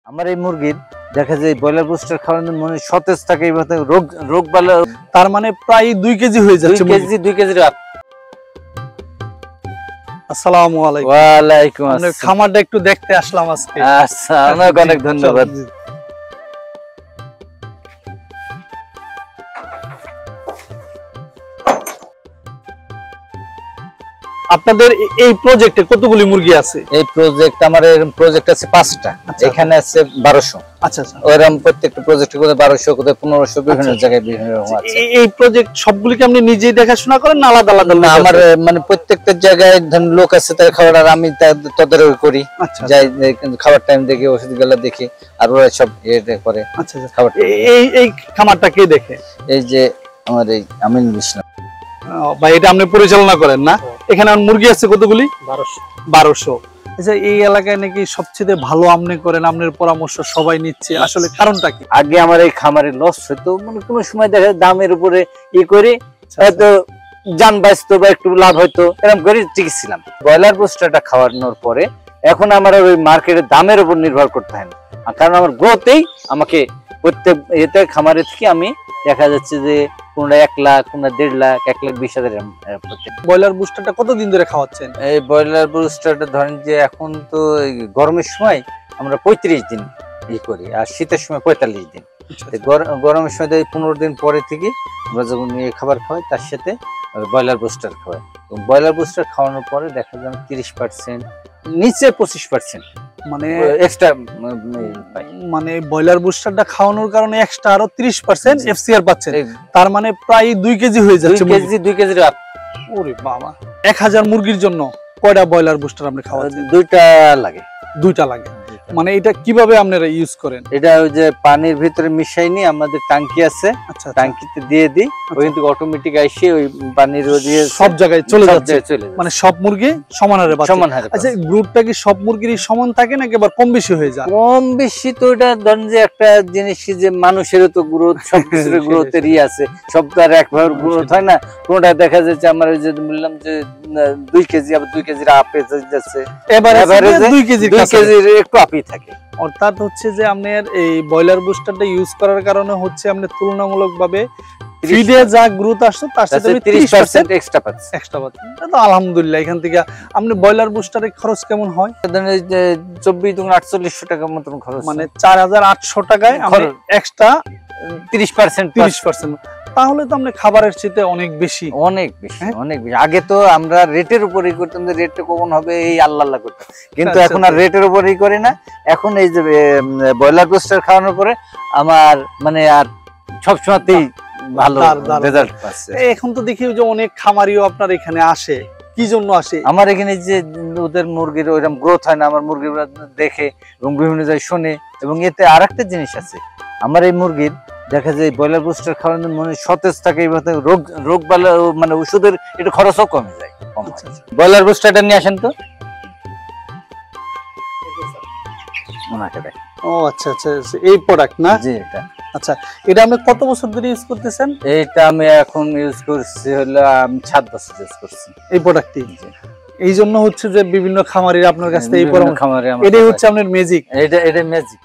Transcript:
আমার এই মুরগির দেখা যায় ব্রয়লার বুস্টার খাওয়ানোর মনে সতেজ থাকে, রোগ বালা, তার মানে প্রায় 2 কেজি হয়ে যাচ্ছে। 2 কেজি। আসসালামু আলাইকুম। ওয়ালাইকুম আসসালাম। আপনার খামারটা একটু দেখতে আসলাম আজকে। আচ্ছা, অনেক অনেক ধন্যবাদ। আপনাদের এই প্রজেক্টে কতগুলি মুরগি আছে? এই প্রজেক্ট আমার প্রজেক্ট আছে 5টা, এখানে আছে 1200। আচ্ছা আচ্ছা, ওরকম প্রত্যেকটা প্রজেক্টে কোথায় 1200 কোথায় 1500 বিভিন্ন জায়গায় বিভিন্ন রকম আছে। এই প্রজেক্ট সবগুলিকে আপনি নিজেই দেখাশোনা করেন না আলাদা আলাদা? না, আমার মানে প্রত্যেকটা জায়গায় লোক আছে, তার খাবার আর আমি তদারকি করি। যাই খাবার টাইম দেখি, ওষুধগুলো দেখি, আর ওরা সব এটা করে। আচ্ছা আচ্ছা, খাবার এই খামারটা কে দেখে? এই যে আমার এই আমিন ইসলাম ভাই, এটা আপনি পরিচালনা করেন না? এখানে মুরগি আছে কতগুলি? 1200। আচ্ছা, এই এলাকায় নাকি সবচেয়ে ভালো আপনি করেন, আপনার পরামর্শ সবাই নিচ্ছে, আসলে কারণটা কি? আগে আমার এই খামারে লস হতো, মানে কোনো সময় দেখা দামের উপরে ই করে হয়তো জান বাঁচতো বা একটু লাভ হয়তো, এরকম করে টিকেছিলাম। ব্রয়লার বুস্টারটা খাওয়ানোর পরে এখন আমার ওই মার্কেটের দামের উপর নির্ভর করতে হয় না, কারণ আমার গ্রোথেই আমাকে প্রত্যেক এতে খামারে থেকে আমি দেখা যাচ্ছে যে কোনটা 1 লাখ, কোনটা 1.5 লাখ, 1,20,000। ব্রয়লার বুস্টারটা কতদিন ধরে খাওয়াচ্ছেন? এই ব্রয়লার বুস্টারটা ধরেন যে এখন তো গরমের সময় আমরা 35 দিন ই করি, আর শীতের সময় 45 দিন। গরমের সময় 15 দিন পরে থেকে আমরা যখন খাবার খাওয়াই, তার সাথে ব্রয়লার বুস্টার খাওয়াই। ব্রয়লার বুস্টার খাওয়ানোর পরে দেখা যায় 30% নিচে 25% মানে এক্সট্রা, মানে ব্রয়লার বুস্টারটা খাওয়ানোর কারণে এক্সট্রা আরো 30% এফসিআর পাচ্ছেন। তার মানে প্রায় 2 কেজি হয়ে যাচ্ছে। 2 কেজি। ওরে বাবা, 1000 মুরগির জন্য কয়টা ব্রয়লার বুস্টার আপনি খাওয়াচ্ছেন? 2টা লাগে। 2টা লাগে। মানে এটা কিভাবে আপনারা ইউজ করেন? এটা ওই যে পানির ভিতরে মিশাই নি, আমাদের ট্যাঙ্কি আছে, ট্যাঙ্কিতে দিয়ে দিই, ওই কিন্তু অটোমেটিক আইসে ওই পানির দিয়ে সব জায়গায় চলে যাচ্ছে। মানে সব মুরগি সমান হারে বাঁচে। আচ্ছা, গ্রুপটা কি সব মুরগিরই সমান থাকে নাকি আবার কম বেশি হয়ে যায়? কম বেশি তো এটা ধরেন যে একটা জিনিস, যে মানুষেরও তো গ্রোথ, সব কিছুর গ্রোথেরই আছে, সব তো আর একভাবে গ্রোথ হয় না। কোনটা দেখা যাচ্ছে আমার ওই যে বললাম যে 2 কেজি, আবার 2 কেজির আপে যাচ্ছে, এভারেজে 2 কেজির একটু আপই থাকে। অর্থাৎ হচ্ছে যে আপনার এই ব্রয়লার বুস্টারটা ইউজ করার কারণে হচ্ছে আপনার তুলনামূলকভাবে ফিডে যা গ্রোথ আসছে তার সাথে 30% এক্সট্রা পাচ্ছেন। এটা তো আলহামদুলিল্লাহ। এখান থেকে আপনি ব্রয়লার বুস্টারের খরচ কেমন হয়? 24-4800 টাকার মতন খরচ, মানে 4800 টাকায় আপনি এক্সট্রা 30%। তাহলে তো আপনি খাবারের চেয়ে অনেক বেশি। আগে তো আমরা রেটের উপরই করতাম, যে রেটটা কখন হবে এই আল্লাহ করতাম, কিন্তু এখন আর রেটের উপরই করি না। এখন এই যে ব্রয়লার বুস্টার খাওয়ানোর পরে আমার মানে আর সবসময়তেই ভালো রেজাল্ট পাচ্ছে। এখন তো দেখি যে অনেক খামারিও আপনার এখানে আসে, কি জন্য আসে? আমার এখানে যে ওদের মুরগির ওইরকম গ্রোথ হয় না, আমার মুরগিরা দেখে এবং বিভিন্ন জায়গায় শোনে। এবং এতে আরেকটা জিনিস আছে, আমার এই মুরগির দেখা যায় ব্রয়লার বুস্টার খাওয়ানোর মনে সতেজ থাকে, রোগ বালা, মানে ওষুধের একটু খরচও কমে যায়। ব্রয়লার বুস্টারটা নিয়ে আসেন তো। ও আচ্ছা আচ্ছা, এই প্রোডাক্ট না? জি, এটা। আচ্ছা, এটা আপনি কত বছর ধরে ইউজ করতেছেন? এটা আমি এখন ইউজ করছি হলো 7 বছর ইউজ করছি এই প্রোডাক্টটি। এই জন্য হচ্ছে যে বিভিন্ন খামারিরা আপনার কাছ থেকে এই পরামর্শ, এটাই হচ্ছে আপনার ম্যাজিক। এটা ম্যাজিক।